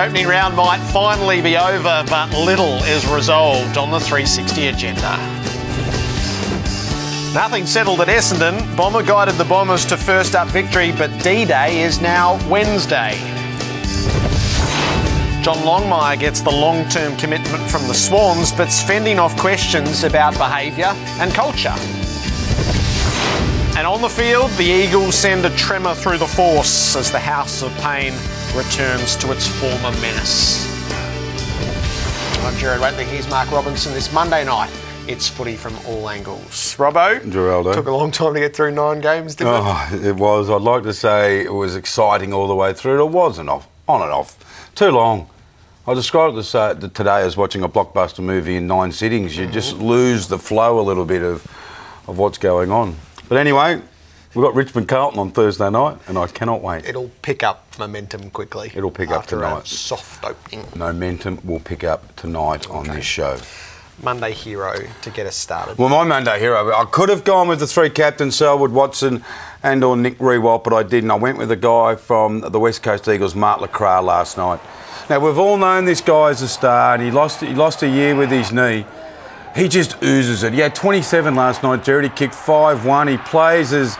opening round might finally be over, but little is resolved on the 360 agenda. Nothing settled at Essendon. Bomber guided the Bombers to first up victory, but D-Day is now Wednesday. John Longmire gets the long-term commitment from the Swans, but's fending off questions about behaviour and culture. And on the field, the Eagles send a tremor through the force as the House of Pain returns to its former menace. I'm Gerard Whateley, here's Mark Robinson. This Monday night, it's footy from all angles. Robbo, Geraldo. Took a long time to get through 9 games, didn't it? Oh, it was. I'd like to say it was exciting all the way through. It wasn't on and off. Too long. I described it today as watching a blockbuster movie in 9 sittings. You just lose the flow a little bit of what's going on. But anyway, we've got Richmond Carlton on Thursday night, and I cannot wait. It'll pick up momentum quickly. It'll pick up tonight. After a soft opening. Momentum will pick up tonight on this show. Monday hero to get us started. Well, my Monday hero, I could have gone with the 3 captains, Selwood, Watson and or Nick Riewoldt, but I didn't. I went with a guy from the West Coast Eagles, Mark Lacroix, last night. Now, we've all known this guy as a star, and he lost a year with his knee. He just oozes it. He had 27 last night, Jared. He kicked 5-1. He plays as...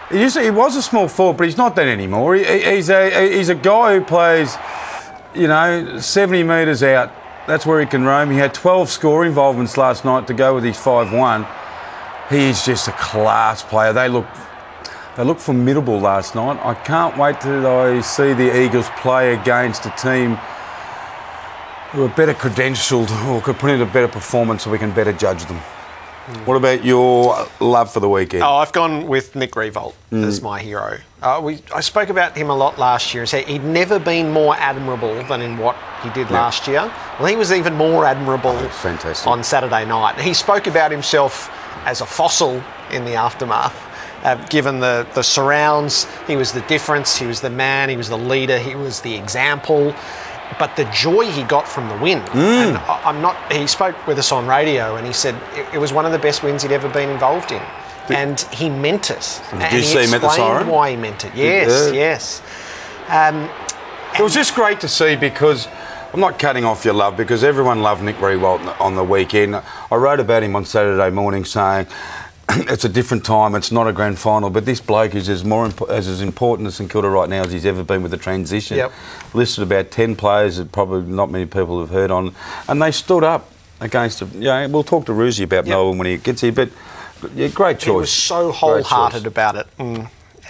He was a small forward, but he's not that anymore. He's a guy who plays, 70 metres out. That's where he can roam. He had 12 score involvements last night to go with his 5-1. He's just a class player. They looked formidable last night. I can't wait till I see the Eagles play against a team who are better credentialed or could put in a better performance so we can better judge them. What about your love for the weekend? Oh, I've gone with Nick Riewoldt as my hero. I spoke about him a lot last year and said he'd never been more admirable than in what he did last year. Well, he was even more admirable on Saturday night. He spoke about himself as a fossil in the aftermath. Given the surrounds, he was the difference, he was the man, he was the leader, he was the example. But the joy he got from the win, and he spoke with us on radio and he said it was one of the best wins he'd ever been involved in. And he meant it. Did you see him at the siren? Why he meant it. Yes. It was just great to see because, I'm not cutting off your love because everyone loved Nick Riewoldt on the weekend. I wrote about him on Saturday morning saying, it's a different time, it's not a grand final, but this bloke is as important to St Kilda right now as he's ever been with the transition. Yep. Listed about 10 players that probably not many people have heard on, and they stood up against him. We'll talk to Roos about Melbourne when he gets here, but great choice. He was so wholehearted about it.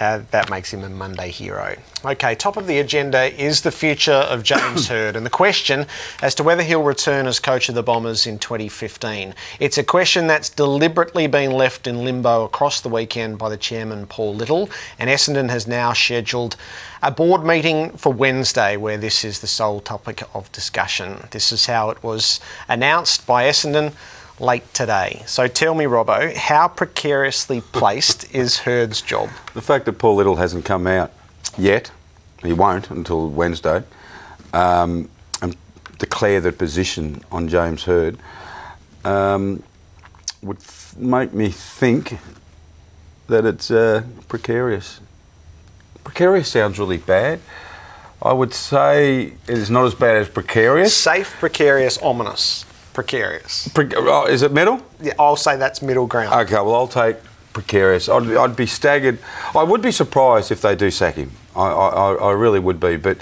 That makes him a Monday hero. OK, top of the agenda is the future of James Hird and the question as to whether he'll return as coach of the Bombers in 2015. It's a question that's deliberately been left in limbo across the weekend by the chairman, Paul Little, and Essendon has now scheduled a board meeting for Wednesday where this is the sole topic of discussion. This is how it was announced by Essendon late today. So tell me, Robbo, how precariously placed is Hird's job? The fact that Paul Little hasn't come out yet, he won't until Wednesday, and declare the position on James Hird, would make me think that it's precarious. Precarious sounds really bad. I would say it is not as bad as precarious. Safe, precarious, ominous. Precarious. Is it middle? Yeah, I'll say that's middle ground. Okay, well, I'll take precarious. I'd be staggered. I would be surprised if they do sack him. I really would be. But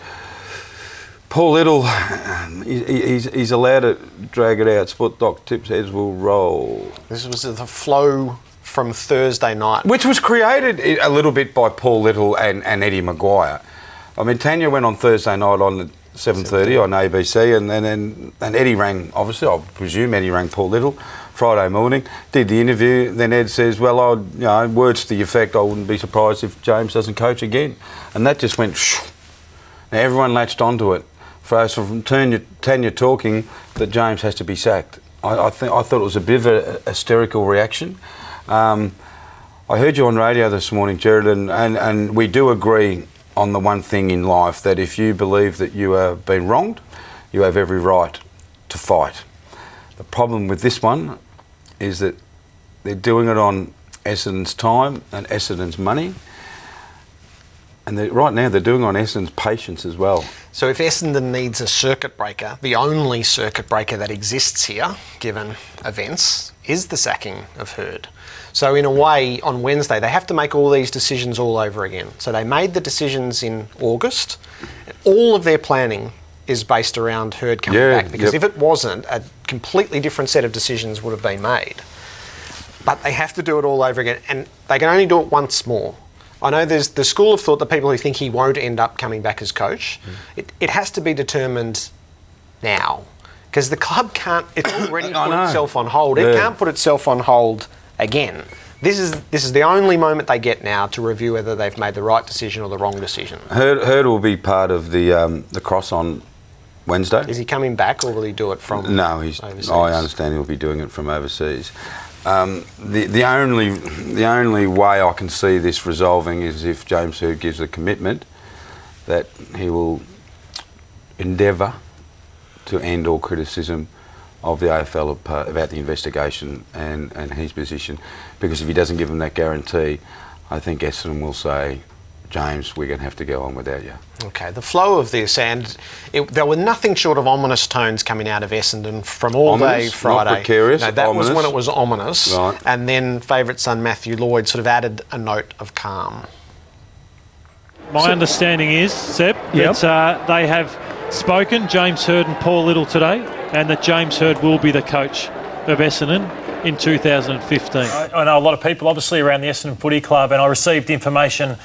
Paul Little, he's allowed to drag it out. Sport Doc tips heads will roll. This was the flow from Thursday night. Which was created a little bit by Paul Little and Eddie Maguire. I mean, Tanya went on Thursday night on 7:30 on ABC, and Eddie rang, obviously, I presume Eddie rang Paul Little Friday morning, did the interview, then Ed says, well, words to the effect, I wouldn't be surprised if James doesn't coach again. And that just went shoo. Now everyone latched onto it. So from Tanya talking that James has to be sacked. I thought it was a bit of a hysterical reaction. I heard you on radio this morning, Jared, and we do agree on the one thing in life, that if you believe that you have been wronged, you have every right to fight. The problem with this one is that they're doing it on Essendon's time and Essendon's money, and right now they're doing it on Essendon's patience as well. So if Essendon needs a circuit breaker, the only circuit breaker that exists here, given events, is the sacking of Hurd. So in a way, on Wednesday, they have to make all these decisions all over again. So they made the decisions in August. All of their planning is based around Hurd coming back, because if it wasn't, a completely different set of decisions would have been made. But they have to do it all over again, and they can only do it once more. I know there's the school of thought that people who think he won't end up coming back as coach. It has to be determined now, because the club can't. It's already put itself on hold. It can't put itself on hold again. This is the only moment they get now to review whether they've made the right decision or the wrong decision. Hurd will be part of the cross on Wednesday. Is he coming back, or will he do it from? No, overseas? I understand he'll be doing it from overseas. The only way I can see this resolving is if James Hurd gives a commitment that he will endeavour to end all criticism of the AFL about the investigation and his position. Because if he doesn't give them that guarantee, I think Essendon will say, James, we're going to have to go on without you. Okay, the flow of this, and there were nothing short of ominous tones coming out of Essendon from all day Friday. Not precarious, no, that ominous. was when it was ominous. Right. And then favourite son Matthew Lloyd sort of added a note of calm. My understanding is, Seb, that they have spoken, James Hurd and Paul Little, today, and that James Hurd will be the coach of Essendon in 2015. I know a lot of people, obviously, around the Essendon Footy Club, and I received information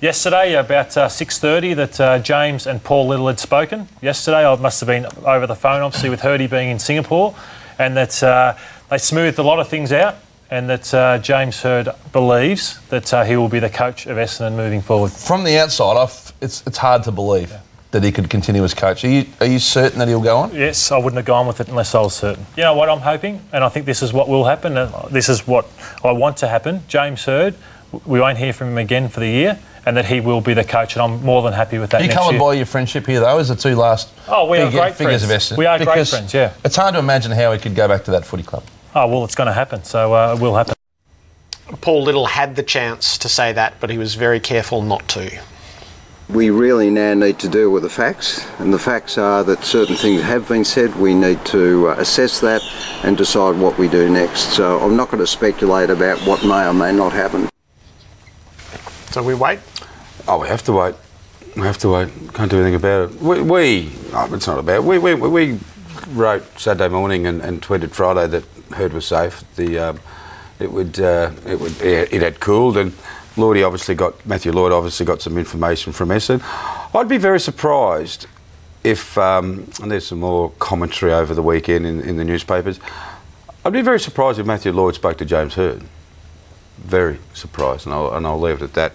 yesterday about 6:30 that James and Paul Little had spoken. Yesterday, I must have been over the phone, obviously, with Hurdy being in Singapore, and that they smoothed a lot of things out, and that James Hurd believes that he will be the coach of Essendon moving forward. From the outside, it's hard to believe that he could continue as coach. Are you certain that he'll go on? Yes, I wouldn't have gone with it unless I was certain. You know what I'm hoping, and I think this is what will happen, and this is what I want to happen. James Hurd, we won't hear from him again for the year, and that he will be the coach, and I'm more than happy with that. Are you coloured by your friendship here, though, as the two last we are great figures friends. of Essendon? We are great friends, yeah. It's hard to imagine how he could go back to that footy club. Oh, well, it's going to happen, so it will happen. Paul Little had the chance to say that, but he was very careful not to. We really now need to deal with the facts, and the facts are that certain things have been said. We need to assess that and decide what we do next. So I'm not going to speculate about what may or may not happen. So we wait? Oh, we have to wait. We have to wait. Can't do anything about it. It's not about it. We wrote Saturday morning and tweeted Friday that Hurd was safe. It had cooled, and Matthew Lloyd obviously got some information from Essendon. I'd be very surprised if, and there's some more commentary over the weekend in the newspapers, I'd be very surprised if Matthew Lloyd spoke to James Hurd. Very surprised, and I'll leave it at that.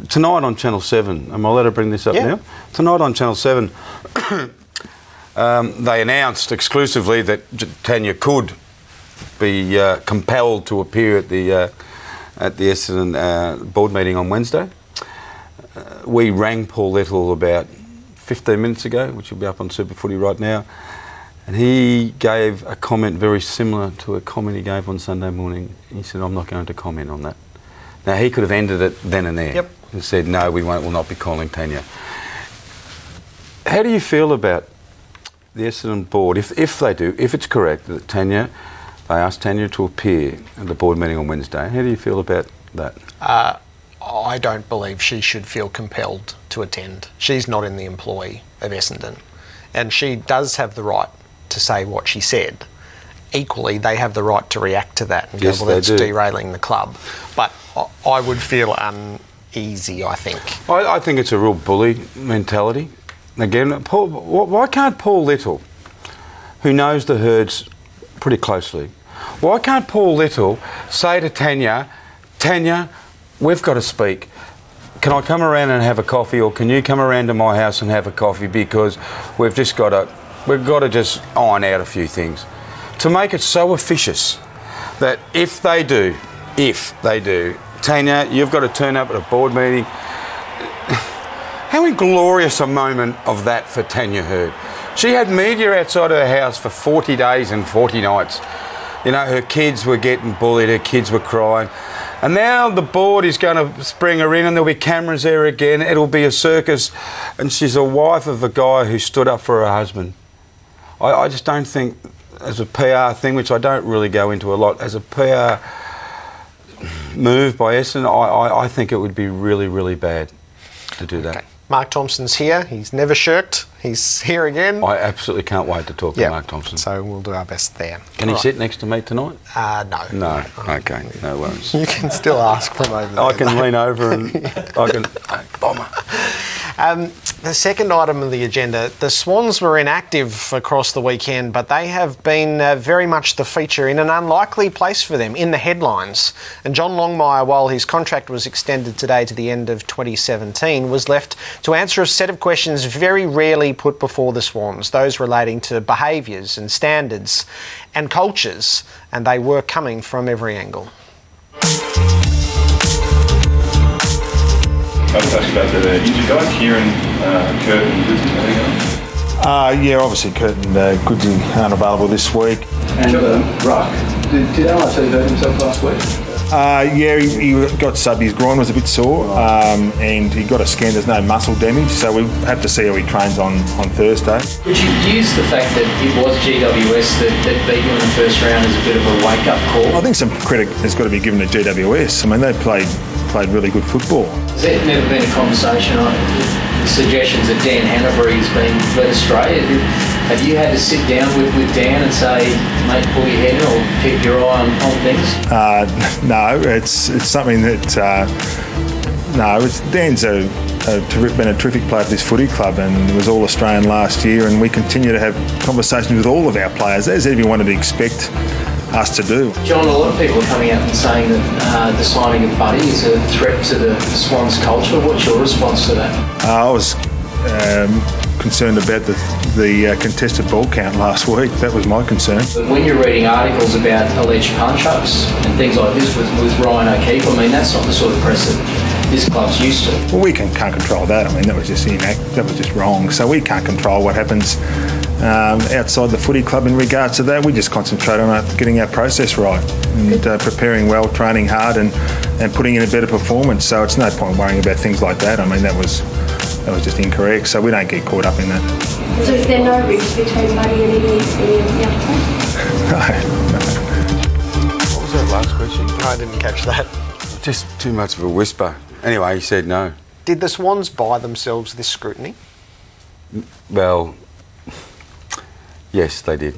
Tonight on Channel 7, am I allowed to bring this up now? Tonight on Channel 7, they announced exclusively that Tanya could be compelled to appear at the Essendon board meeting on Wednesday. We rang Paul Little about 15 minutes ago, which will be up on Super Footy right now, and he gave a comment very similar to a comment he gave on Sunday morning. He said, I'm not going to comment on that. Now, he could have ended it then and there and said, no, we'll not be calling Tanya. How do you feel about the Essendon board, if it's correct that they asked Tanya to appear at the board meeting on Wednesday? How do you feel about that? I don't believe she should feel compelled to attend. She's not in the employ of Essendon, and she does have the right to say what she said. Equally, they have the right to react to that and go, well, that's derailing the club. But I would feel uneasy, I think. I think it's a real bully mentality. Again, why can't Paul Little, who knows the Hurds pretty closely, why can't Paul Little say to Tanya, we've got to speak. Can I come around and have a coffee, or can you come around to my house and have a coffee, because we've got to just iron out a few things. To make it so officious that if they do, Tanya, you've got to turn up at a board meeting. How inglorious a moment of that for Tanya Hurd. She had media outside her house for 40 days and 40 nights. You know, her kids were getting bullied, her kids were crying. And now the board is going to bring her in and there'll be cameras there again. It'll be a circus. And she's a wife of a guy who stood up for her husband. I just don't think, as a PR thing, which I don't really go into a lot, as a PR move by Essendon, I think it would be really, really bad to do that. Okay. Mark Thompson's here. He's never shirked. He's here again. I absolutely can't wait to talk to Mark Thompson. So we'll do our best there. Can he sit next to me tonight? No. No. Okay, no worries. You can still ask from over there. I can lean over and I can... Bomber. The second item of the agenda, the Swans were inactive across the weekend, but they have been very much the feature in an unlikely place for them, in the headlines. And John Longmire, while his contract was extended today to the end of 2017, was left to answer a set of questions very rarely put before the Swans, those relating to behaviours and standards and cultures, and they were coming from every angle. I'll touch about the injured guys, Kieran, Curtin, Goodsy. Yeah, obviously Curtin, Goodsy aren't available this week. And Ruck, did LRT hurt himself last week? Yeah, he got subbed. His groin was a bit sore, and he got a scan. There's no muscle damage, so we have to see how he trains on Thursday. Would you use the fact that it was GWS that beat you in the first round as a bit of a wake-up call? I think some credit has got to be given to GWS. I mean, they played really good football. Has there never been a conversation on the suggestions that Dan Hanbury has been led astray? Have you had to sit down with Dan and say, mate, pull your head in or keep your eye on things? No, it's something that... Dan's been a terrific player for this footy club and was All-Australian last year, and we continue to have conversations with all of our players, as everyone would expect us to do. John, a lot of people are coming out and saying that the signing of Buddy is a threat to the Swans culture. What's your response to that? I was concerned about the contested ball count last week. That was my concern. But when you're reading articles about alleged punch-ups and things like this with Ryan O'Keefe, I mean, that's not the sort of press that this club's used to. Well, we can't control that. I mean, that was just wrong. So we can't control what happens outside the footy club in regards to that. We just concentrate on getting our process right and preparing well, training hard and putting in a better performance. So it's no point worrying about things like that. I mean, that was just incorrect. So we don't get caught up in that. So is there no risk between Buddy and any of the other players? No. What was that last question? I didn't catch that. Just too much of a whisper. Anyway, he said no. Did the Swans buy themselves this scrutiny? Well, yes, they did.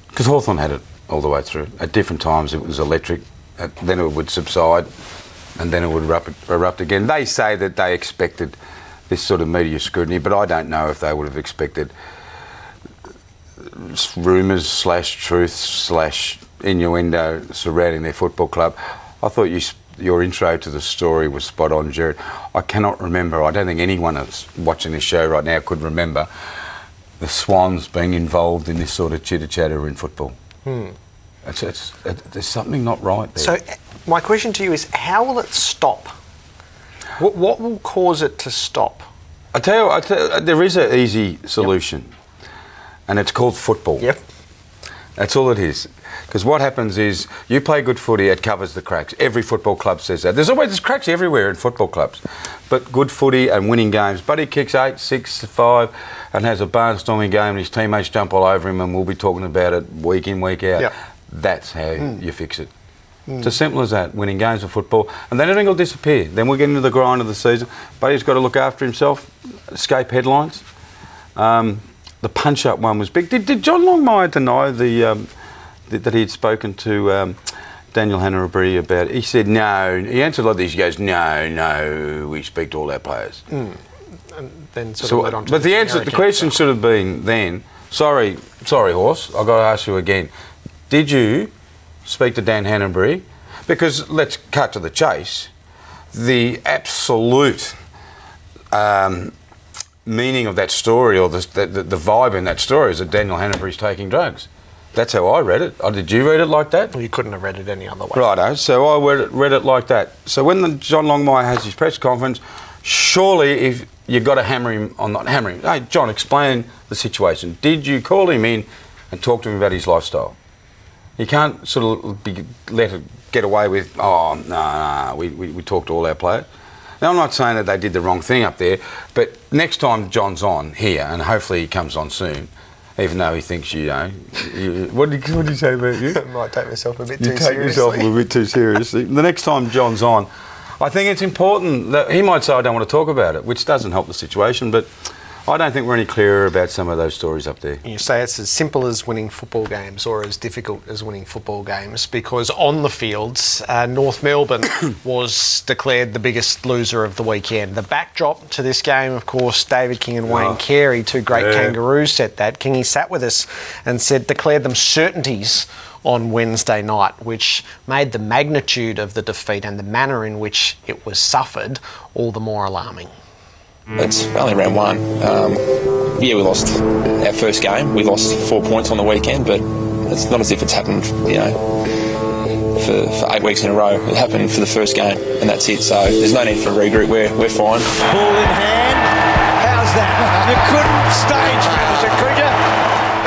Because Hawthorn had it all the way through. At different times it was electric, then it would subside, and then it would erupt again. They say that they expected this sort of media scrutiny, but I don't know if they would have expected rumours / truth / innuendo surrounding their football club. I thought your intro to the story was spot on, Jared. I cannot remember, I don't think anyone that's watching this show right now could remember the Swans being involved in this sort of chitter-chatter in football. There's something not right there. So my question to you is, how will it stop? What will cause it to stop? I tell you, there is an easy solution, and it's called football. Yep. That's all it is. Because what happens is, you play good footy, it covers the cracks. Every football club says that. There's cracks everywhere in football clubs. But good footy and winning games. Buddy kicks 8, 6, 5 and has a barnstorming game and his teammates jump all over him and we'll be talking about it week in, week out. Yep. That's how you fix it. It's as simple as that, winning games of football. And then everything will disappear. Then we'll get into the grind of the season. Buddy's got to look after himself, escape headlines. The punch-up one was big. Did John Longmire deny that he had spoken to Daniel Hanbury about it? He said no. He answered like this. He goes, no, we speak to all our players. And then sort of led on to but the question should have been then, sorry, horse, I've got to ask you again. Did you speak to Dan Hanbury? Because let's cut to the chase. The absolute meaning of that story, or the vibe in that story, is that Daniel Hanbury's taking drugs. That's how I read it. Did you read it like that? Well, you couldn't have read it any other way. Righto. So I read it like that. So when John Longmire has his press conference, surely if you've got to hammer him on not hammering. Hey, John, explain the situation. Did you call him in and talk to him about his lifestyle? You can't sort of let it get away with, oh, no, we talked to all our players. Now, I'm not saying that they did the wrong thing up there, but next time John's on here, and hopefully he comes on soon, even though he thinks, what did you say about you? I might take myself a bit too seriously. You take yourself a bit too seriously. The next time John's on, I think it's important that he might say, I don't want to talk about it, which doesn't help the situation, but I don't think we're any clearer about some of those stories up there. You say it's as simple as winning football games or as difficult as winning football games, because on the fields, North Melbourne was declared the biggest loser of the weekend. The backdrop to this game, of course, David King and Wayne Carey, two great Kangaroos, set that. Kingy sat with us and declared them certainties on Wednesday night, which made the magnitude of the defeat and the manner in which it was suffered all the more alarming. It's only round one. Yeah, we lost our first game. We lost 4 points on the weekend, but it's not as if it's happened, for 8 weeks in a row. It happened for the first game, and that's it. So there's no need for a regroup. We're fine. Ball in hand. How's that? You couldn't stage manager, could you?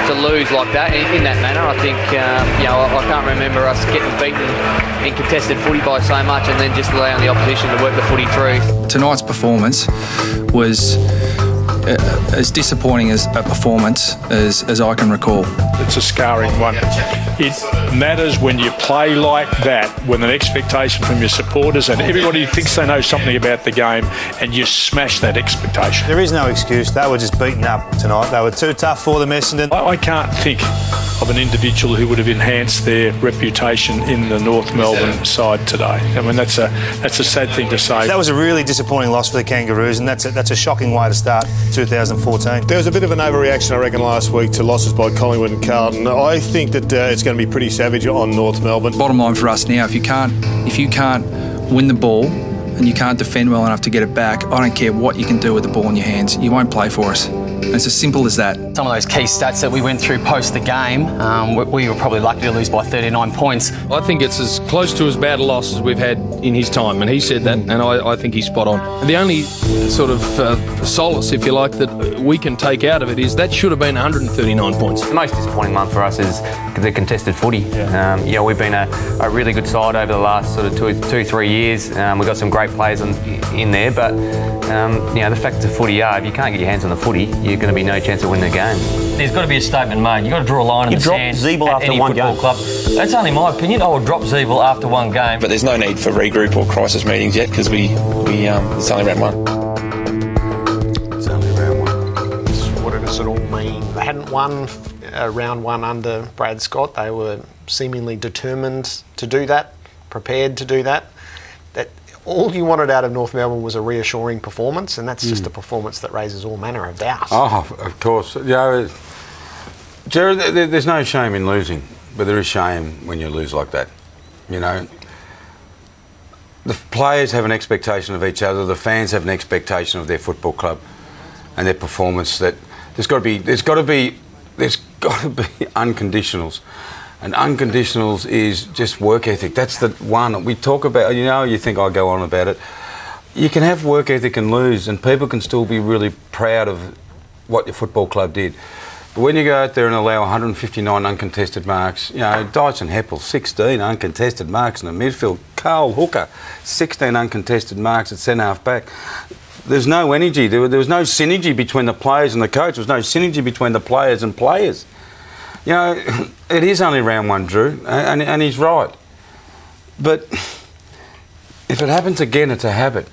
To lose like that, in that manner, I think, I can't remember us getting beaten in contested footy by so much and then just allowing the opposition to work the footy through. Tonight's performance was as disappointing as a performance as I can recall. It's a scarring one. It matters when you play like that, with an expectation from your supporters and everybody thinks they know something about the game, and you smash that expectation. There is no excuse. They were just beaten up tonight. They were too tough for them, Essendon. I can't think of an individual who would have enhanced their reputation in the North Melbourne side today. I mean, that's a sad thing to say. That was a really disappointing loss for the Kangaroos, and that's a shocking way to start 2014. There was a bit of an overreaction, I reckon, last week to losses by Collingwood and Carlton. I think that it's going to be pretty savage on North Melbourne. Bottom line for us now, if you can't win the ball and you can't defend well enough to get it back, I don't care what you can do with the ball in your hands. You won't play for us. It's as simple as that. Some of those key stats that we went through post the game, we were probably lucky to lose by 39 points. I think it's as close to as bad a loss as we've had in his time, and he said that, and I think he's spot on. The only sort of solace, if you like, that we can take out of it is that should have been 139 points. The most disappointing month for us is the contested footy. We've been a really good side over the last sort of 2-3 years. We've got some great players in there, but the fact it's a footy yard, if you can't get your hands on the footy, you're going to be no chance of winning the game. There's got to be a statement made. You've got to draw a line in the sand at any football club. That's only my opinion. I would drop Zeeble after one game. But there's no need for regroup or crisis meetings yet, because it's only round one. It's only round one. What does it all mean? They hadn't won round one under Brad Scott. They were seemingly determined to do that, prepared to do that. All you wanted out of North Melbourne was a reassuring performance, and that's just a performance that raises all manner of doubt. Oh, of course. Jared, there's no shame in losing, but there is shame when you lose like that. The players have an expectation of each other, the fans have an expectation of their football club and their performance. That there's got to be unconditionals. And unconditionals is just work ethic. That's the one we talk about. You think I go on about it. You can have work ethic and lose, and people can still be really proud of what your football club did. But when you go out there and allow 159 uncontested marks, Dyson Heppel, 16 uncontested marks in the midfield. Carl Hooker, 16 uncontested marks at centre-half back. There's no energy. There was no synergy between the players and the coach. There was no synergy between the players and players. It is only round one, Drew, and he's right. But if it happens again, it's a habit.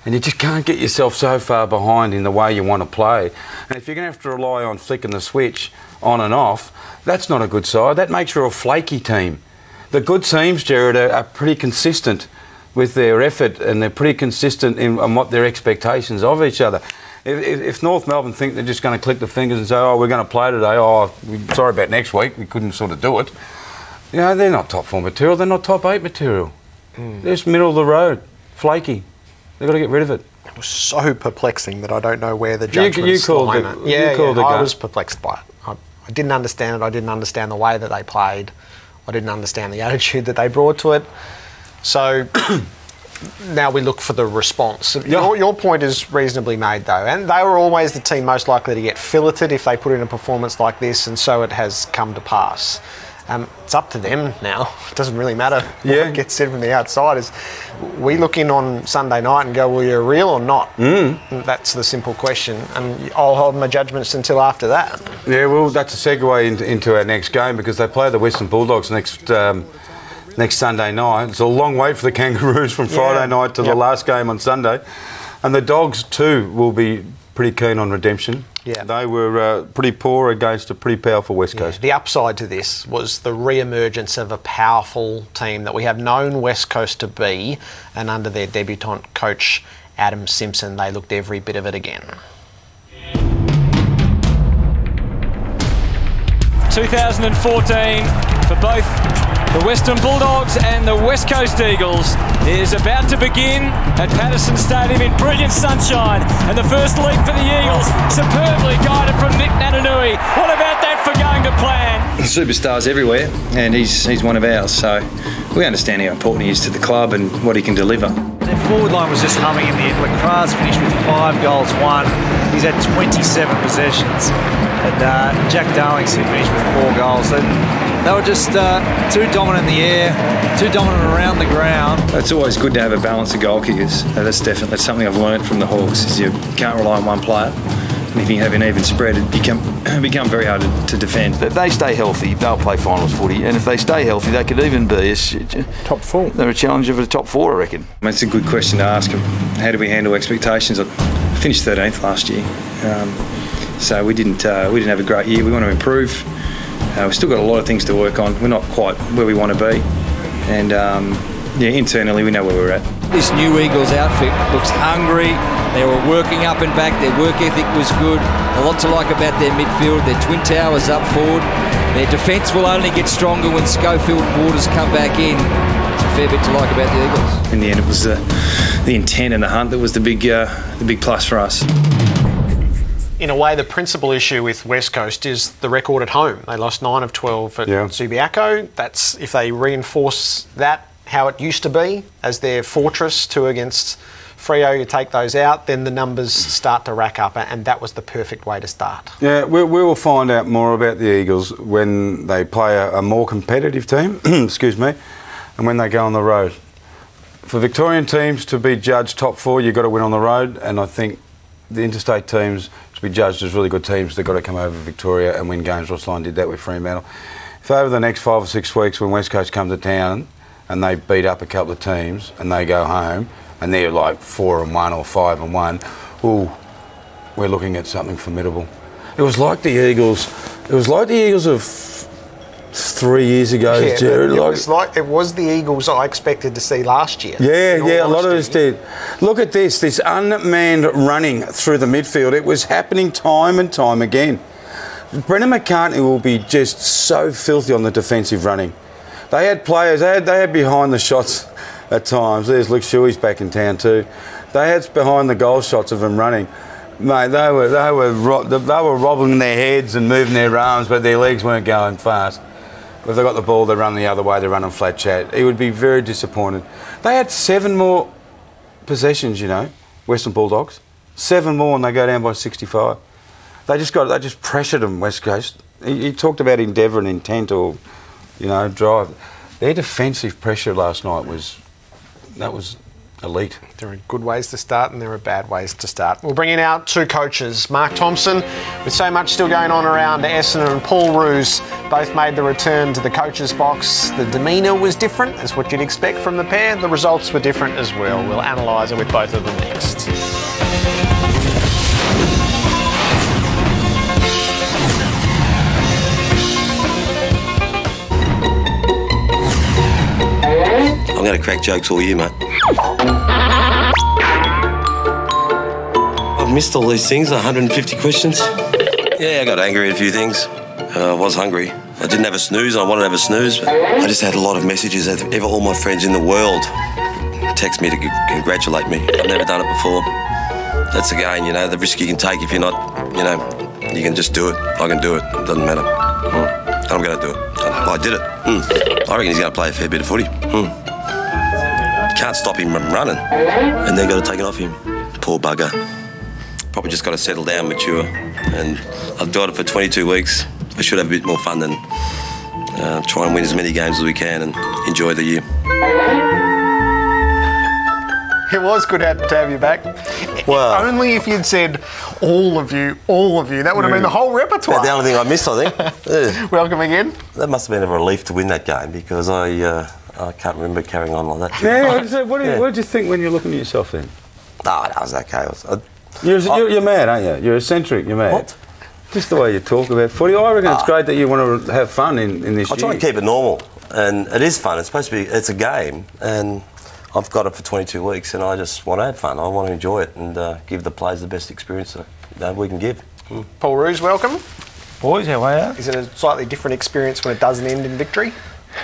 And you just can't get yourself so far behind in the way you want to play. And if you're going to have to rely on flicking the switch on and off, that's not a good side. That makes you a flaky team. The good teams, Jared, are pretty consistent with their effort, and they're pretty consistent on what their expectations of each other. If North Melbourne think they're just going to click the fingers and say, oh, we're going to play today, sorry about next week, we couldn't sort of do it. They're not top 4 material, they're not top 8 material. They're just middle of the road, flaky. They've got to get rid of it. It was so perplexing that I don't know where the judgment's line it. I was perplexed by it. I didn't understand it. I didn't understand the way that they played. I didn't understand the attitude that they brought to it. So now we look for the response. Your point is reasonably made, though, and they were always the team most likely to get filleted if they put in a performance like this, and so it has come to pass. It's up to them now. It doesn't really matter what gets said from the outsiders. We look in on Sunday night and go, well, you're real or not? That's the simple question, and I'll hold my judgments until after that. Yeah, well, that's a segue into our next game, because they play the Western Bulldogs next Sunday night. It's a long wait for the Kangaroos from Friday night to the last game on Sunday. And the Dogs, too, will be pretty keen on redemption. Yeah. They were pretty poor against a pretty powerful West Coast. The upside to this was the re-emergence of a powerful team that we have known West Coast to be, and under their debutant coach, Adam Simpson, they looked every bit of it again. 2014 for both the Western Bulldogs and the West Coast Eagles is about to begin at Patterson Stadium in brilliant sunshine, and the first leap for the Eagles, superbly guided from Nick Nananui. What about that for going to plan? Superstars everywhere, and he's one of ours, so we understand how important he is to the club and what he can deliver. Their forward line was just humming in the end. Lacra's finished with 5 goals, 1. He's had 27 possessions. And Jack Darling's finished with 4 goals. And they were just too dominant in the air, too dominant around the ground. It's always good to have a balance of goal kickers. That's something I've learned from the Hawks, is you can't rely on one player. And if you have an even spread, it become very hard to defend. If they stay healthy, they'll play finals footy, and if they stay healthy, they could even be top 4. They're a challenger for the top 4, I reckon. That's a good question to ask them. How do we handle expectations? I finished 13th last year, so we didn't have a great year. We want to improve. We've still got a lot of things to work on. We're not quite where we want to be, and internally we know where we're at. This new Eagles outfit looks hungry. They were working up and back. Their work ethic was good. A lot to like about their midfield. Their twin towers up forward. Their defence will only get stronger when Schofield and Waters come back in. It's a fair bit to like about the Eagles. In the end, it was the intent and the hunt that was the big plus for us. In a way, the principal issue with West Coast is the record at home. They lost 9 of 12 at Subiaco. That's, if they reinforce that how it used to be as their fortress, 2 against Freo, you take those out, then the numbers start to rack up, and that was the perfect way to start. Yeah, we will find out more about the Eagles when they play a more competitive team, excuse me, and when they go on the road. For Victorian teams to be judged top 4, you've got to win on the road, and I think the interstate teams to be judged as really good teams, they've got to come over Victoria and win games. Ross Lyon did that with Fremantle. If over the next 5 or 6 weeks when West Coast come to town and they beat up a couple of teams and they go home and they're like 4-1 or 5-1, ooh, we're looking at something formidable. It was like the Eagles. It was like the Eagles of 3 years ago, Jared. It was the Eagles I expected to see last year. Yeah, a lot of us did. Look at this unmanned running through the midfield. It was happening time and time again. Brendan McCartney will be just so filthy on the defensive running. They had players, they had behind the shots at times. There's Luke Shuey's back in town too. They had behind the goal shots of them running. Mate, they were wobbling their heads and moving their arms, but their legs weren't going fast. If they got the ball, they run the other way, they run on flat chat. He would be very disappointed. They had 7 more possessions, you know, Western Bulldogs. 7 more and they go down by 65. They just pressured them, West Coast. He talked about endeavour and intent or, you know, drive. Their defensive pressure last night was elite. There are good ways to start and there are bad ways to start. We'll bring in our 2 coaches. Mark Thompson, with so much still going on around Essendon, and Paul Roos both made the return to the coach's box. The demeanour was different, as what you'd expect from the pair. The results were different as well. We'll analyse it with both of them next. I'm going to crack jokes all year, mate. I've missed all these things, 150 questions. Yeah, I got angry at a few things. I was hungry. I didn't have a snooze, I wanted to have a snooze. But I just had a lot of messages. All my friends in the world text me to congratulate me. I've never done it before. That's again, you know, the risk you can take if you're not, you know, you can just do it. I can do it. It doesn't matter. I'm going to do it. I did it. I reckon he's going to play a fair bit of footy. Can't stop him from running. And then got to take it off him. Poor bugger. Probably just got to settle down, mature. And I've got it for 22 weeks. I should have a bit more fun than try and win as many games as we can and enjoy the year. It was good to have you back. Well, only if you'd said all of you, that would have been the whole repertoire. That's the only thing I missed, I think. Welcome again. That must have been a relief to win that game because I can't remember carrying on like that. Yeah, what did you think when you're looking at yourself then? No, that was okay. You're mad, aren't you? You're eccentric, you're mad. What? Just the way you talk about footy. I reckon it's great that you want to have fun in this year. I try and keep it normal, and it is fun. It's supposed to be, it's a game, and I've got it for 22 weeks, and I just want to have fun. I want to enjoy it and give the players the best experience that we can give. Paul Roos, welcome. Boys, how are you? Is it a slightly different experience when it doesn't end in victory?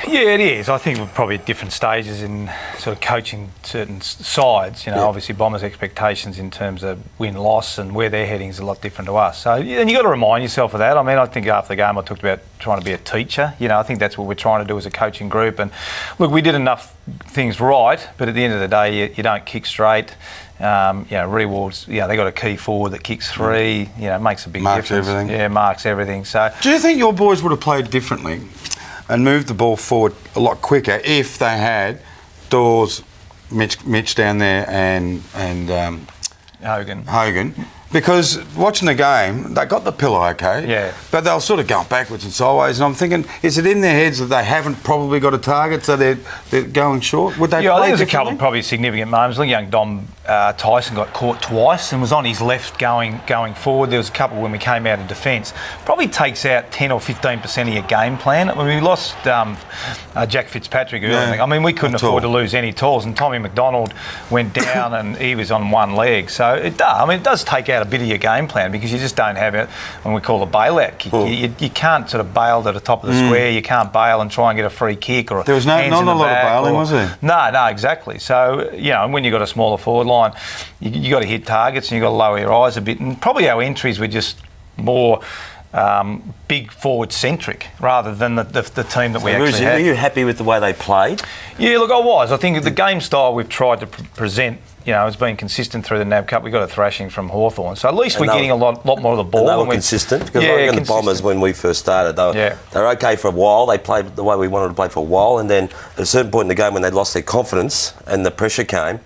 Yeah, it is. I think we're probably at different stages in sort of coaching certain sides. You know, obviously Bombers' expectations in terms of win-loss and where they're heading is a lot different to us. So, and you've got to remind yourself of that. I mean, I think after the game I talked about trying to be a teacher. You know, I think that's what we're trying to do as a coaching group. And look, we did enough things right, but at the end of the day, you don't kick straight. Rewards, they got a key forward that kicks three, makes a big difference. Marks everything. Yeah, marks everything. So, do you think your boys would have played differently and moved the ball forward a lot quicker if they had Dawes, Mitch down there and Hogan? Because watching the game, they got the pillow okay, but they were sort of going backwards and sideways. And I'm thinking, is it in their heads that they haven't probably got a target, so they're going short? Would they? Yeah, I think there's a couple of probably significant moments. I think young Dom Tyson got caught twice and was on his left going forward. There was a couple when we came out of defence. Probably takes out 10 or 15% of your game plan. When we lost Jack Fitzpatrick earlier, I mean, we couldn't afford to lose any tools, and Tommy McDonald went down and he was on one leg. So it does take out a bit of your game plan because you just don't have it, and we call a bailout kick. You can't sort of bail to the top of the square. You can't bail and try and get a free kick or there was not a lot of bailing, was there? No, exactly. So when you've got a smaller forward line, you got to hit targets and you got to lower your eyes a bit. And probably our entries were just more big forward centric rather than the team that we actually had. Were you happy with the way they played? Yeah, look, I was. I think the game style we've tried to present, has been consistent through the NAB Cup. We got a thrashing from Hawthorn, so at least we're getting a lot more of the ball. And they were consistent because I reckon the Bombers, when we first started, they were okay for a while. They played the way we wanted to play for a while, and then at a certain point in the game when they lost their confidence and the pressure came,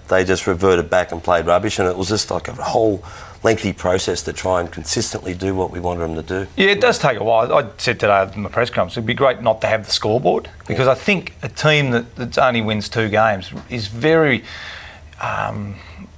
they just reverted back and played rubbish, and it was just like a whole lengthy process to try and consistently do what we wanted them to do. Yeah, it does take a while. I said today in the press conference, it'd be great not to have the scoreboard because I think a team that only wins 2 games is very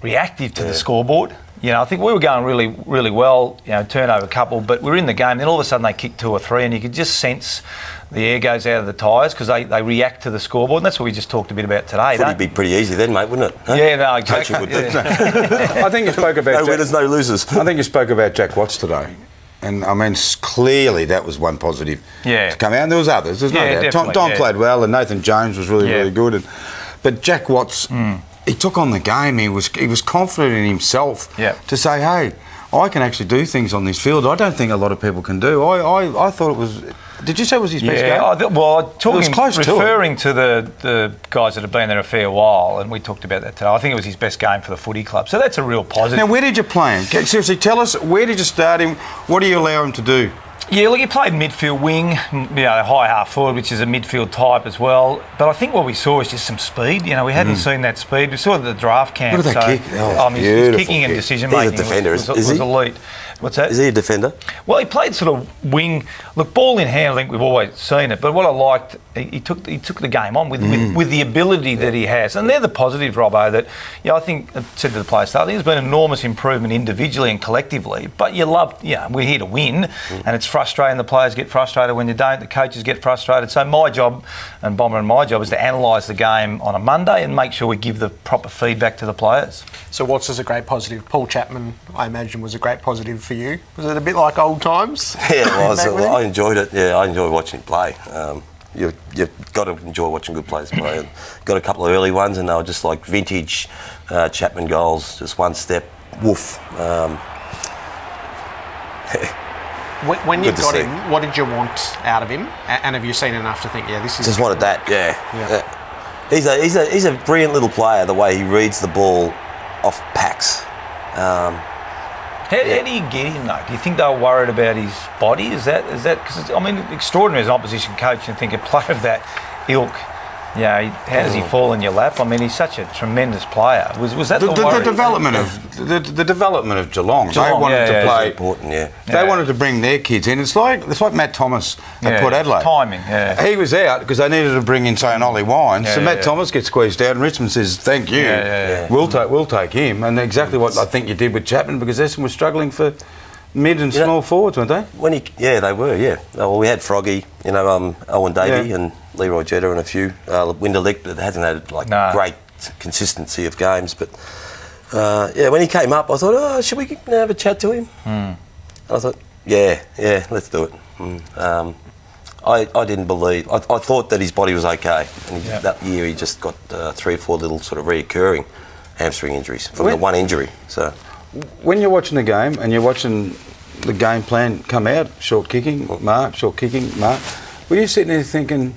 reactive to the scoreboard. I think we were going really, really well, turnover a couple, but we're in the game, then all of a sudden they kick 2 or 3 and you could just sense the air goes out of the tyres because they react to the scoreboard, and that's what we just talked a bit about today. It'd be pretty easy then, mate, wouldn't it? Huh? Yeah, no, exactly. I think you spoke about... No winners, no losers. I think you spoke about Jack Watts today. And, I mean, clearly that was one positive to come out. And there was others, there's no doubt. Don played well and Nathan Jones was really, really good. But Jack Watts... He took on the game. He was confident in himself to say, "Hey, I can actually do things on this field. I don't think a lot of people can do." I thought it was. Did you say it was his best game? Referring to the guys that have been there a fair while, and we talked about that today. I think it was his best game for the footy club. So that's a real positive. Now, where did you play him? Seriously, tell us, where did you start him? What do you allow him to do? Yeah, look, he played midfield wing, high half forward, which is a midfield type as well. But I think what we saw was just some speed. We hadn't seen that speed. We saw it at the draft camp. Look at that kick. His kicking and decision making was elite. What's that? Is he a defender? Well, he played sort of wing. Look, ball in hand, I think we've always seen it. But what I liked, he took the game on with the ability that he has. And they're the positives, Robbo, that, I think, I said to the players, I think there's been enormous improvement individually and collectively. But we're here to win. And it's frustrating. The players get frustrated when you don't. The coaches get frustrated. So my job, and Bomber and my job, is to analyse the game on a Monday and make sure we give the proper feedback to the players. So Watts is a great positive. Paul Chapman, I imagine, was a great positive for you. Was it a bit like old times? Yeah, it was. I enjoyed it. Yeah, I enjoy watching him play. You've got to enjoy watching good players play. And got a couple of early ones, and they were just like vintage Chapman goals, just one step, woof. When you got him, what did you want out of him? And have you seen enough to think, this is... Just wanted that, He's a brilliant little player, the way he reads the ball off packs. How do you get him though? Do you think they were worried about his body? Is that because I mean, extraordinary as an opposition coach and think a player of that ilk. Yeah, how does he fall in your lap? I mean, he's such a tremendous player. Was that the development of the development of Geelong? They wanted to play. Important, They wanted to bring their kids in. It's like Matt Thomas at Port Adelaide. Timing. He was out because they needed to bring in, say, an Ollie Wines. So Matt Thomas gets squeezed out, and Richmond says, "Thank you, we'll take him." And exactly what I think you did with Chapman, because Essendon was struggling for mid and small forwards, weren't they? They were. Yeah. Well, we had Froggy, Owen Davey and Leroy Jetta and a few, Winderlick, but it hasn't had great consistency of games. But when he came up, I thought, should we have a chat to him? I thought, let's do it. I didn't believe. I thought that his body was okay, and that year he just got 3 or 4 little sort of reoccurring hamstring injuries from the one injury. So when you're watching the game and you're watching the game plan come out, short kicking, mark, were you sitting there thinking,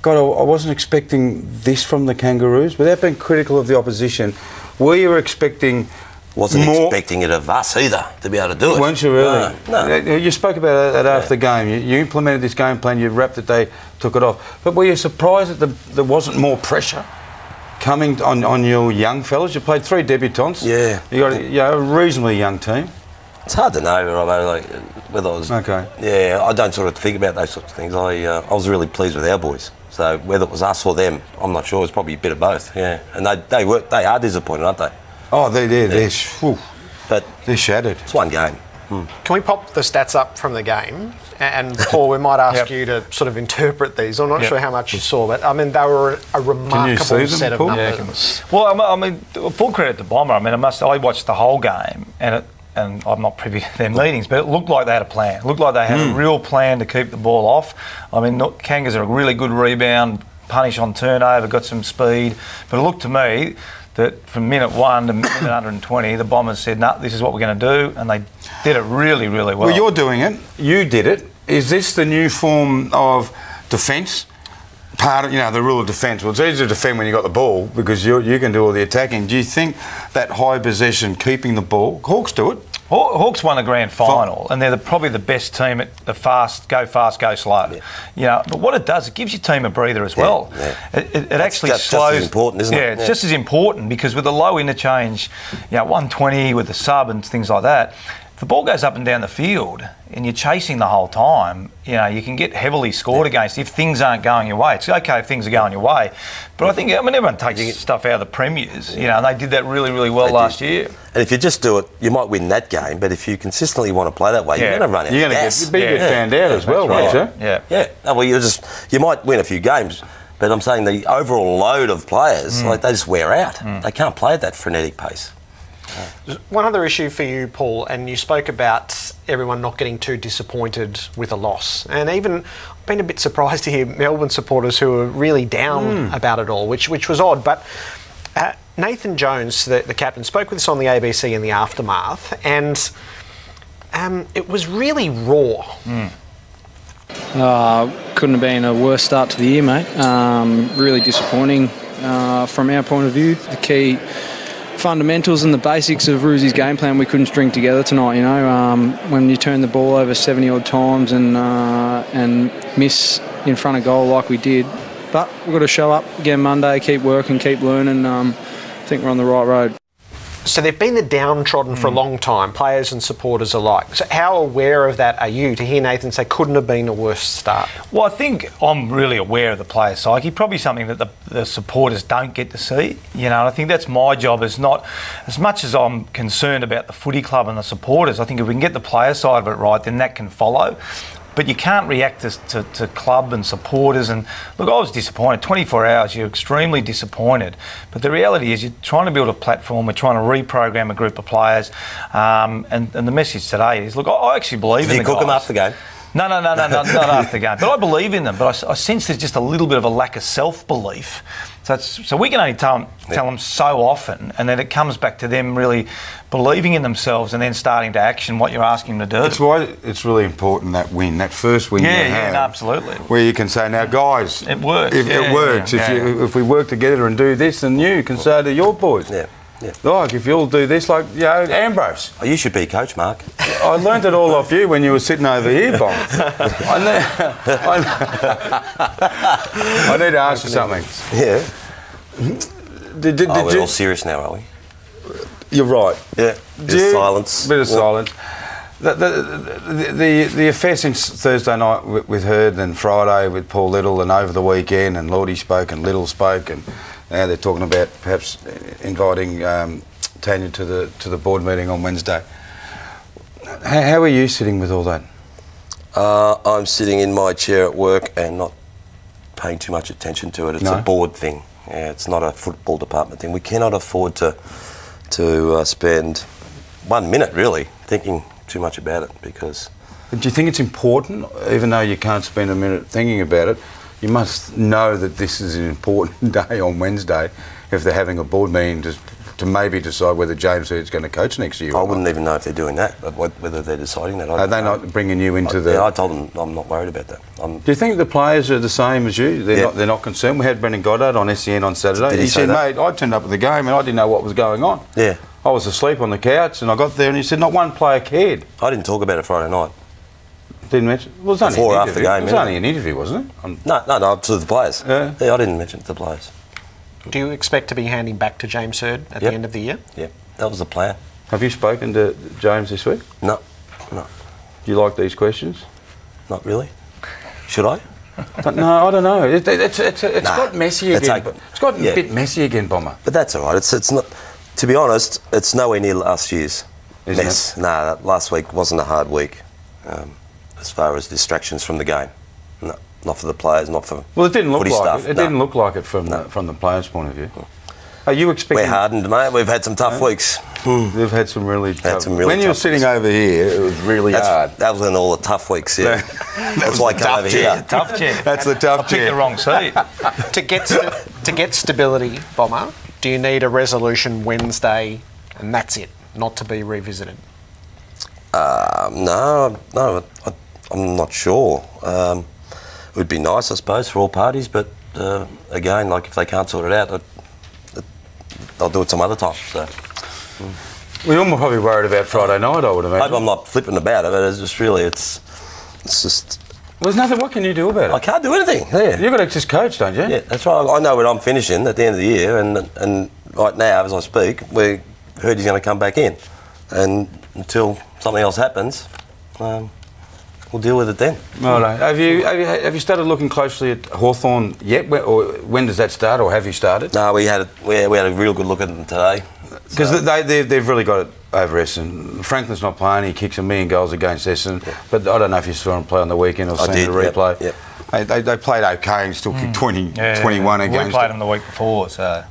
God, I wasn't expecting this from the Kangaroos? Without being critical of the opposition, were you expecting Wasn't expecting it of us either, to be able to do it. Weren't you really? No. You spoke about it after the game. You implemented this game plan, you wrapped it, they took it off. But were you surprised that there wasn't more pressure coming on your young fellas? You played 3 debutants. Yeah. You got a reasonably young team. It's hard to know, Robbo, whether I was... Okay. Yeah, I don't sort of think about those sorts of things. I was really pleased with our boys. So whether it was us or them, I'm not sure. It's probably a bit of both, yeah. And they are disappointed, aren't they? Oh, they're shattered. It's one game. Can we pop the stats up from the game? And Paul, we might ask you to sort of interpret these. I'm not sure how much you saw, but I mean, they were a remarkable set of numbers. Well, I mean, full credit to Bomber. I mean, I watched the whole game, and I'm not privy to their meetings, but it looked like they had a plan. It looked like they had a real plan to keep the ball off. I mean, Kangas are a really good rebound, punish on turnover, got some speed, but it looked to me that from minute 1 to minute 120, the Bombers said, "No, this is what we're going to do," and they did it really, really well. Well, you're doing it. You did it. Is this the new form of defence? Part of, the rule of defence. Well, it's easier to defend when you got the ball because you can do all the attacking. Do you think that high possession, keeping the ball, Hawks do it? Hawks won the grand final, and they're probably the best team at the go fast, go slow. Yeah. But what it does, it gives your team a breather as well. Yeah. It actually slows. Just as important, isn't it? Yeah, it's just as important because with the low interchange, 120 with the sub and things like that, if the ball goes up and down the field and you're chasing the whole time, you can get heavily scored against if things aren't going your way. It's okay if things are going your way, but I think everyone takes stuff out of the premiers, and they did that really, really well last year. And if you just do it, you might win that game, but if you consistently want to play that way, you're going to run out of gas. You're going to get found out as well, won't you? Yeah. Well, you might win a few games, but I'm saying the overall load of players, they just wear out. They can't play at that frenetic pace. One other issue for you, Paul, and you spoke about everyone not getting too disappointed with a loss, and even been a bit surprised to hear Melbourne supporters who are really down about it all, which was odd. But Nathan Jones, the captain, spoke with us on the ABC in the aftermath, and it was really raw. Couldn't have been a worse start to the year, mate. Really disappointing from our point of view. The key fundamentals and the basics of Roos's game plan we couldn't string together tonight. When you turn the ball over 70 odd times and miss in front of goal like we did, but we've got to show up again Monday, keep working, keep learning. I think we're on the right road. So they've been the downtrodden for a long time, players and supporters alike. So how aware of that are you to hear Nathan say couldn't have been a worse start? Well, I think I'm really aware of the player psyche, probably something that the supporters don't get to see. And I think that's my job, is not as much as I'm concerned about the footy club and the supporters. I think if we can get the player side of it right, then that can follow. But you can't react to club and supporters. And look, I was disappointed. 24 hours, you're extremely disappointed. But the reality is you're trying to build a platform. We're trying to reprogram a group of players. And the message today is, look, I actually believe in the guys. Did you cook them after the game? No, not after the game. But I believe in them. But I sense there's just a little bit of a lack of self-belief. So we can only tell them so often, and then it comes back to them really believing in themselves and then starting to action what you're asking them to do. That's why it's really important, that win, that first win you have. Yeah, absolutely. Where you can say, now guys, it works. If it works, if we work together and do this, then you can say to your boys. Yeah. Like, if you'll do this, like, Ambrose. Oh, you should be coach, Mark. I learned it all off you when you were sitting over here, Bob. I need to ask you something. Yeah. We're all serious now, are we? You're right. Yeah. Bit of silence. Bit of silence. The affair since Thursday night with Hurd and Friday with Paul Little and over the weekend and Lordy spoke and Little spoke and now they're talking about perhaps inviting Tanya to the board meeting on Wednesday. How are you sitting with all that? I'm sitting in my chair at work and not paying too much attention to it. It's a board thing. Yeah, it's not a football department thing. We cannot afford to spend 1 minute really thinking too much about it because... But do you think it's important, even though you can't spend a minute thinking about it, you must know that this is an important day on Wednesday if they're having a board meeting to maybe decide whether James Hurd's going to coach next year. I wouldn't even know if they're doing that, whether they're deciding that. Are they not bringing you into the... Yeah, I told them I'm not worried about that. Do you think the players are the same as you? They're not concerned? We had Brendan Goddard on SCN on Saturday. He said, mate, I turned up at the game and I didn't know what was going on. Yeah. I was asleep on the couch and I got there and he said not one player cared. I didn't talk about it Friday night. Didn't mention? Well, it was only Before an or after the game. It was only an interview, wasn't it? No, to the players. Yeah, I didn't mention it to the players. Do you expect to be handing back to James Hurd at the end of the year? Yeah, that was the plan. Have you spoken to James this week? No. Do you like these questions? Not really. Should I? No, I don't know. It's got messy again. It's got a bit messy again, Bomber. But that's all right. It's not. To be honest, it's nowhere near last year's mess. No, last week wasn't a hard week, as far as distractions from the game. No, not for the players, not for. Well, it didn't look like stuff. it. It didn't look like it from the players' point of view. Are you expecting? We're hardened, mate. We've had some tough weeks. We've had some really tough. When you were sitting over here, it was really hard. That was in all the tough weeks. Yeah, that's why I came over here. Tough chair. That's the tough chair. I picked the wrong seat. To get stability, Bomber, do you need a resolution Wednesday, and that's it, not to be revisited? No, I'm not sure. It would be nice, I suppose, for all parties, but again, like if they can't sort it out, they'll do it some other time. So. We're all probably worried about Friday night, I would imagine. I'm not flipping about it, but it's just really, it's just... Well, there's nothing. What can you do about it? I can't do anything. Yeah. You've got to just coach, don't you? Yeah, that's right. I know when I'm finishing at the end of the year, and right now, as I speak, we heard he's going to come back in, and until something else happens, we'll deal with it then. Right. Have you started looking closely at Hawthorn yet, or when does that start, or have you started? No, we had a real good look at them today. Because they've really got it over Essendon. Franklin's not playing, he kicks 1,000,000 goals against Essendon, but I don't know if you saw him play on the weekend or seen the replay. Yep. They played okay and still kicked 21 against. We played them the week before, so...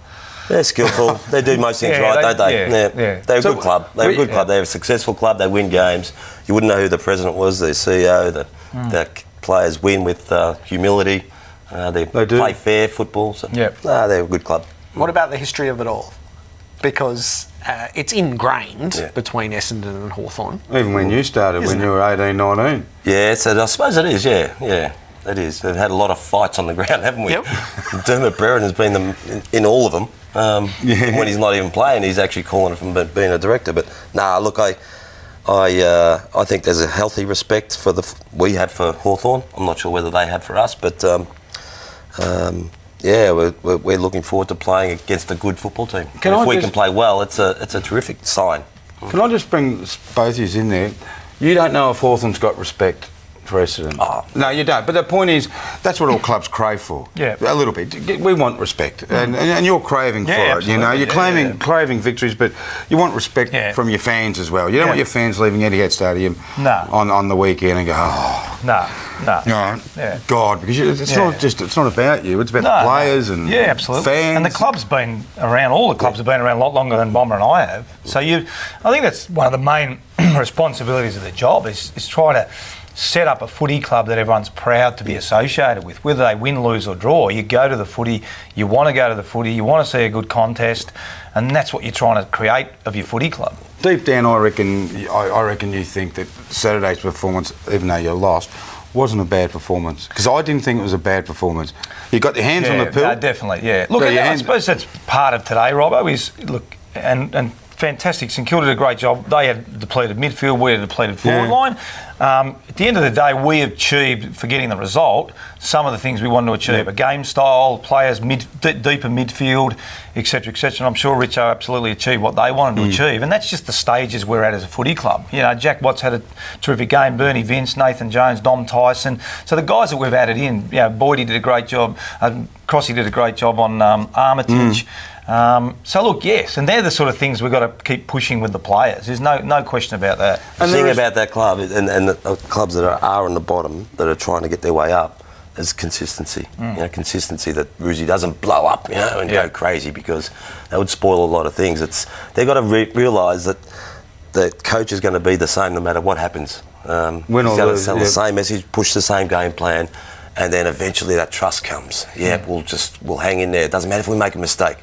They're skillful. They do most things right, don't they? Yeah. They're a good club. They're a good club. They're a successful club. They win games. You wouldn't know who the president was, their CEO. The players win with humility. They play fair football. So, they're a good club. What about the history of it all? Because it's ingrained between Essendon and Hawthorn. Even when you started, when you were 18, 19. Yeah, I suppose it is, yeah. It is. They've had a lot of fights on the ground, haven't we? Yep. Dermot Brereton has been in all of them. When he's not even playing, he's actually calling it from being a director. But look, I think there's a healthy respect for we have for Hawthorn. I'm not sure whether they have for us, but we're looking forward to playing against a good football team. If we can play well, it's a terrific sign. Can I just bring both of you in there? You don't know if Hawthorn's got respect for Essendon. No, you don't. But the point is, that's what all clubs crave for. Yeah. A little bit. We want respect. And you're craving for it. You know, you're craving victories, but you want respect from your fans as well. You don't want your fans leaving Etihad Stadium on the weekend and go, No. God, because it's not about you, it's about the players and absolutely. Fans. And the club's been around, all the clubs have been around a lot longer than Bomber and I have. So I think that's one of the main responsibilities of the job is try to set up a footy club that everyone's proud to be associated with. Whether they win, lose or draw, you go to the footy, you want to go to the footy, you want to see a good contest, and that's what you're trying to create of your footy club. Deep down, I reckon you think that Saturday's performance, even though you lost, wasn't a bad performance. Because I didn't think it was a bad performance. You got your hands on the pill. Definitely, yeah. Look, I suppose that's part of today, Robbo, is, look, and fantastic. St Kilda did a great job. They had depleted midfield, we had depleted forward line. At the end of the day, we achieved, for getting the result, some of the things we wanted to achieve. A game style, players, deeper midfield, etc., etc. And I'm sure Richo absolutely achieved what they wanted to achieve. And that's just the stages we're at as a footy club. You know, Jack Watts had a terrific game, Bernie Vince, Nathan Jones, Dom Tyson. So the guys that we've added in, you know, Boydie did a great job, Crossy did a great job on Armitage. So look, yes, and they're the sort of things we've got to keep pushing with the players. There's no question about that. The thing about that club and the clubs that are on the bottom that are trying to get their way up is consistency. You know, consistency that Roosie doesn't blow up, you know, and go crazy, because that would spoil a lot of things. They've got to realise that the coach is going to be the same no matter what happens. He's going to sell the same message, push the same game plan, and then eventually that trust comes. We'll hang in there. It doesn't matter if we make a mistake.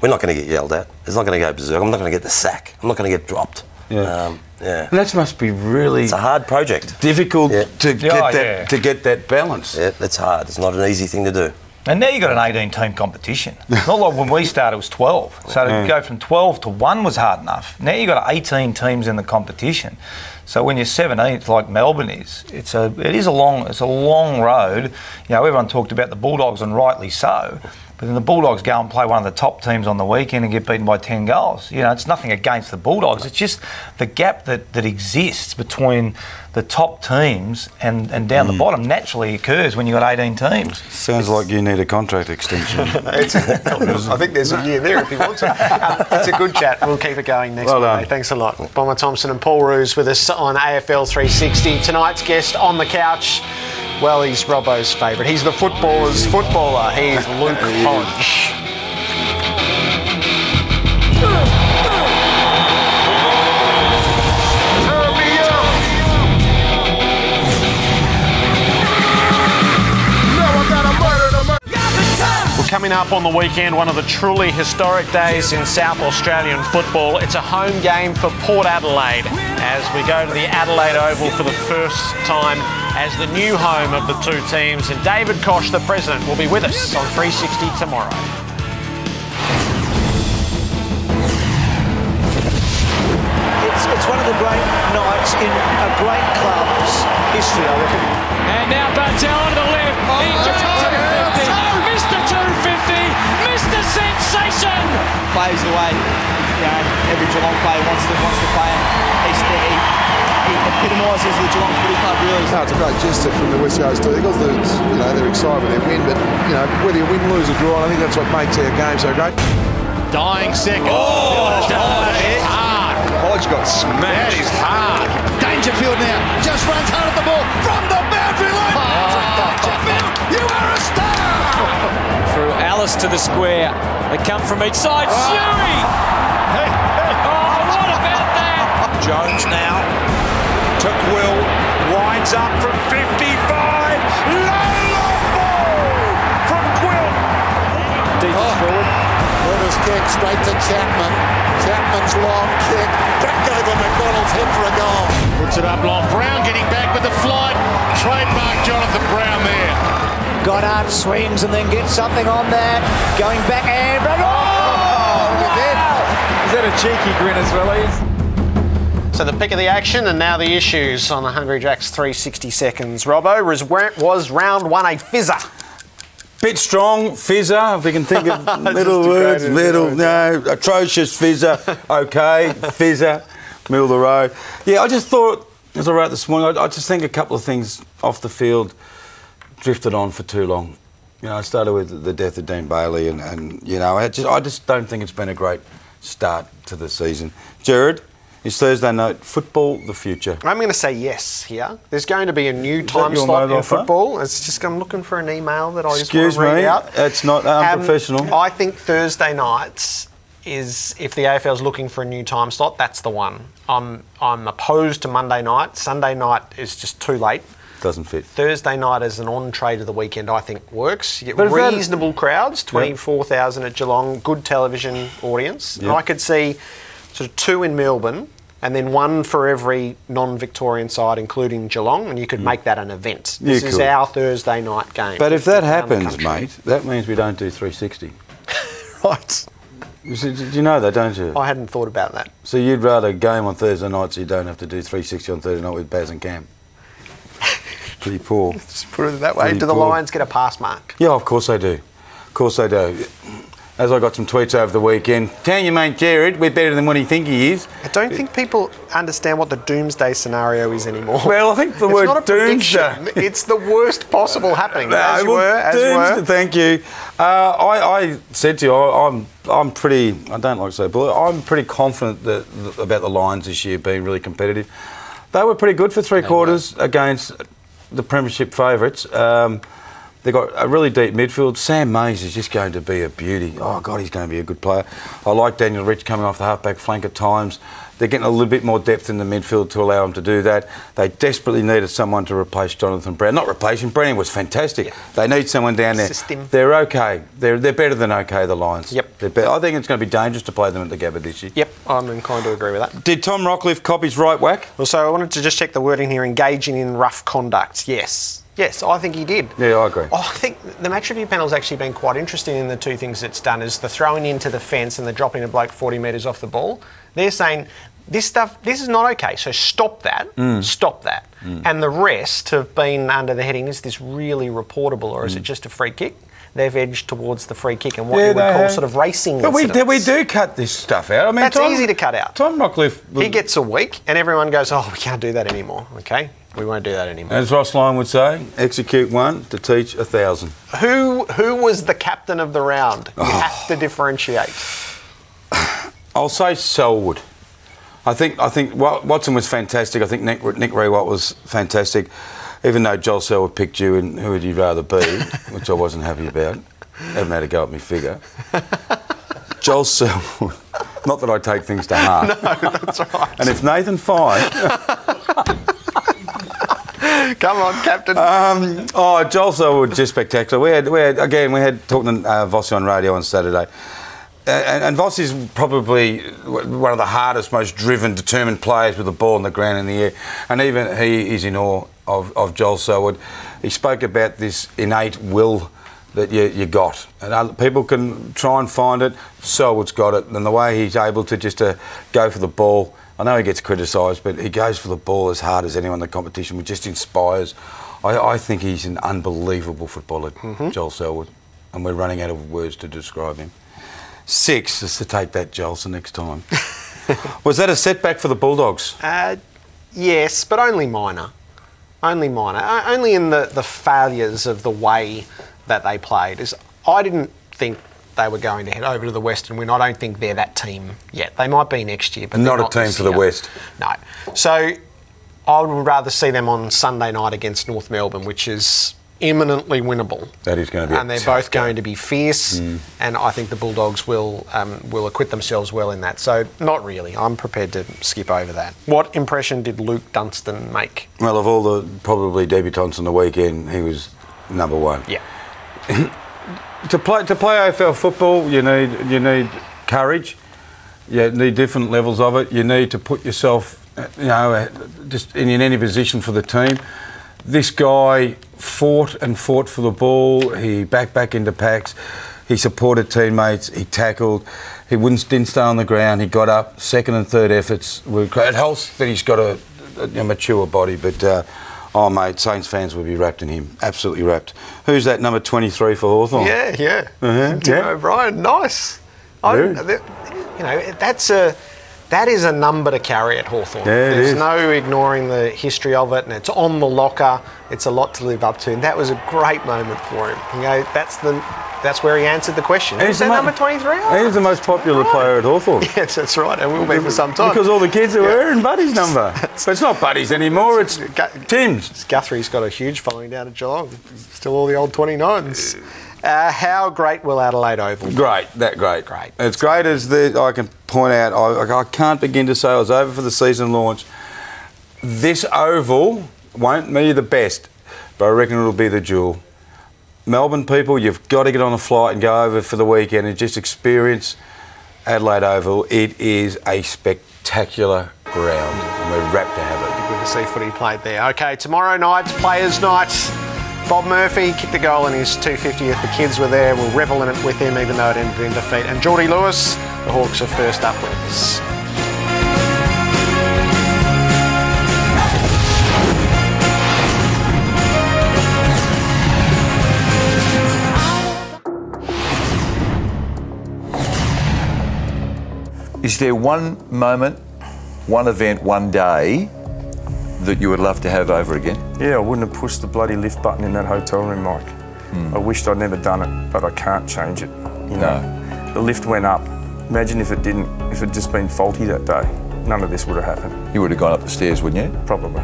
We're not going to get yelled at. It's not going to go berserk. I'm not going to get the sack. I'm not going to get dropped. And that must be really... It's a hard project. Difficult to get that balance. Yeah, it's hard. It's not an easy thing to do. And now you've got an 18-team competition. It's not like when we started it was 12. So to go from 12 to 1 was hard enough. Now you've got 18 teams in the competition. So when you're 17th, like Melbourne is, it is a long road. You know, everyone talked about the Bulldogs, and rightly so. But then the Bulldogs go and play one of the top teams on the weekend and get beaten by 10 goals. You know, it's nothing against the Bulldogs. It's just the gap that exists between the top teams and down the bottom naturally occurs when you've got 18 teams. Sounds like you need a contract extension. I think there's a year there if he wants it. It's a good chat. We'll keep it going next Monday. Thanks a lot. Bomber Thompson and Paul Roos with us on AFL 360. Tonight's guest on the couch, well, he's Robbo's favourite. He's the footballer's footballer. He's Luke Hodge. Well, coming up on the weekend, one of the truly historic days in South Australian football. It's a home game for Port Adelaide as we go to the Adelaide Oval for the first time as the new home of the two teams. And David Koch, the president, will be with us on 360 tomorrow. It's one of the great nights in a great club's history, I reckon. And now Bartel to the left. He just 250. Mr. 250. Mr. Sensation. Plays the way, you know, every Geelong player wants to play. He epitomises the Geelong Footy Club, really. No, it's a great gesture from the West Coast Eagles. They're excited when they win, but whether you win, lose or draw, I think that's what makes our game so great. Dying second. It's hard. Hodge got smashed. That is hard. Dangerfield now just runs hard at the ball from the boundary line. Dangerfield, you are a star. Through Alice to the square. They come from each side. Shuey! Oh, what about that? Jones now to Quill. Winds up from 55. Long ball from Quill. Deep forward. His kick straight to Chapman. Chapman's long kick. Back over McDonald's head for a goal. Puts it up long. Brown getting back with the flight. Trademark Jonathan Brown there. Goddard swings and then gets something on that. Going back and... Is that a cheeky grin as well, Ian? So the pick of the action and now the issues on the Hungry Jacks 360 seconds. Robbo, was round one a fizzer? Bit strong, fizzer, if we can think of little words, atrocious fizzer, okay, fizzer, middle of the road. Yeah, I just thought, as I wrote this morning, I just think a couple of things off the field drifted on for too long. You know, I started with the death of Dean Bailey and you know, I just don't think it's been a great start to the season. Jared? Is Thursday night football the future? I'm going to say yes here. There's going to be a new time slot in football. It's just I'm looking for an email that I just want to read out. It's not unprofessional. I think Thursday nights is, if the AFL is looking for a new time slot, that's the one. I'm opposed to Monday night. Sunday night is just too late. Doesn't fit. Thursday night as an entree to the weekend, I think works. You get reasonable crowds, 24,000 at Geelong, good television audience. Yep. And I could see sort of 2 in Melbourne and then 1 for every non-Victorian side, including Geelong, and you could make that an event. This is our Thursday night game. But if that happens, mate, that means we don't do 360. Right. You know that, don't you? I hadn't thought about that. So you'd rather a game on Thursday night so you don't have to do 360 on Thursday night with Baz and Cam? Pretty poor. Just put it that way. Do the Lions get a pass mark? Yeah, of course they do. Of course they do. As I got some tweets over the weekend, tell your mate Jared, we're better than what he think he is. I don't think people understand what the doomsday scenario is anymore. Well, I think the word doomsday. It's the worst possible happening. No, as you were. Thank you. I said to you, I'm pretty. I don't like to say, but I'm pretty confident about the Lions this year being really competitive. They were pretty good for three quarters against the premiership favourites. They've got a really deep midfield. Sam Mays is just going to be a beauty. Oh, God, he's going to be a good player. I like Daniel Rich coming off the half-back flank at times. They're getting a little bit more depth in the midfield to allow them to do that. They desperately needed someone to replace Jonathan Brown. Not replace him. Brown was fantastic. Yeah. They need someone down there. System. They're okay. They're better than okay, the Lions. Yep. I think it's going to be dangerous to play them at the Gabba this year. Yep, I'm inclined to agree with that. Did Tom Rockcliffe cop his right whack? Well, so I wanted to just check the wording here. Engaging in rough conduct. Yes. Yes, I think he did. Yeah, I agree. I think the match review panel's actually been quite interesting in the two things it's done is the throwing into the fence and the dropping a bloke 40 metres off the ball. They're saying this is not okay, so stop that, stop that. And the rest have been under the heading, is this really reportable or is it just a free kick? They've edged towards the free kick and what you would call sort of racing But incidents. we do cut this stuff out. I mean, That's easy to cut out. Tom Rockcliffe... He gets a week and everyone goes, oh, we can't do that anymore, okay? We won't do that anymore. As Ross Lyon would say, execute one to teach 1,000. Who was the captain of the round? You have to differentiate. I'll say Selwood. I think Watson was fantastic. I think Nick Rewalt was fantastic. Even though Joel Selwood picked you, and who would you rather be, which I wasn't happy about. Haven't had a go at me figure. Joel Selwood. Not that I take things to heart. No, that's right. And if Nathan Fine... Come on, Captain. Joel Selwood just spectacular. We had talking to Vossi on radio on Saturday. And Voss is probably one of the hardest, most driven, determined players with the ball on the ground in the air. And even he is in awe of Joel Selwood. He spoke about this innate will that you got. And other people can try and find it. Selwood's got it. And the way he's able to just go for the ball. I know he gets criticised, but he goes for the ball as hard as anyone in the competition, which just inspires. I think he's an unbelievable footballer, Joel Selwood. And we're running out of words to describe him. 6 is to take that, Joelson, next time. Was that a setback for the Bulldogs? Yes, but only minor. Only minor. Only in the failures of the way that they played. I didn't think they were going to head over to the West and win. I don't think they're that team yet. They might be next year, but not they're a team for the West. No. So I would rather see them on Sunday night against North Melbourne, which is imminently winnable. That is going to be and they're both going to be fierce, and I think the Bulldogs will acquit themselves well in that. So not really. I'm prepared to skip over that. What impression did Luke Dunstan make? Well, of all the probably debutants on the weekend, he was number one. Yeah. To play AFL football, you need courage. You need different levels of it. You need to put yourself, just in any position for the team. This guy fought for the ball. He back into packs. He supported teammates. He tackled. He didn't stay on the ground. He got up. Second and third efforts were great. It helps that he's got a mature body, but. Oh, mate, Saints fans would be wrapped in him. Absolutely wrapped. Who's that number 23 for Hawthorn? Yeah. Tim O'Brien, nice. That is a number to carry at Hawthorn. Yeah, There's no ignoring the history of it, and it's on the locker. It's a lot to live up to, and that was a great moment for him. That's where he answered the question. Is that number 23? He's the most popular player at Hawthorn. Yes, that's right, and will be for some time. Because all the kids are wearing Buddy's number. But it's not Buddy's anymore, it's Tim's. Guthrie's got a huge following down at Geelong. Still all the old 29s. How great will Adelaide Oval be? Great. As great as I can point out, I can't begin to say I was over for the season launch. This Oval won't be the best, but I reckon it'll be the jewel. Melbourne people, you've got to get on a flight and go over for the weekend and just experience Adelaide Oval. It is a spectacular ground, and we're rapt to have it. Good to see footy played there. Okay, tomorrow night's Players' Night. Bob Murphy kicked the goal in his 250th. The kids were there. We'll revel in it with him, even though it ended in defeat. And Geordie Lewis, the Hawks are first up winners. Is there one moment, one event, one day that you would love to have over again? Yeah, I wouldn't have pushed the bloody lift button in that hotel room, Mike. I wished I'd never done it, but I can't change it. You know, the lift went up. Imagine if it didn't, if it'd just been faulty that day. None of this would have happened. You would have gone up the stairs, wouldn't you? Probably.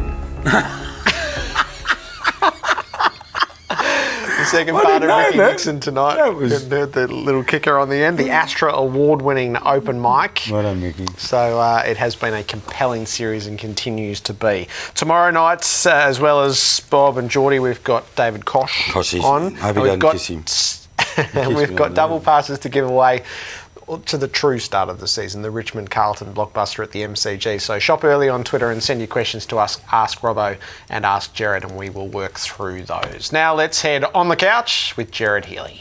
The second part of Ricky Nixon tonight. We heard the little kicker on the end. The Astra award-winning open mic. Well done, Ricky. So it has been a compelling series and continues to be. Tomorrow night, as well as Bob and Geordie, we've got David Koch on. Hope he doesn't kiss him. And we've got double passes to give away to the true start of the season, the Richmond Carlton blockbuster at the MCG. So shop early on Twitter and send your questions to us, Ask Robbo and Ask Jared, and we will work through those. Now let's head on the couch with Jared Healy.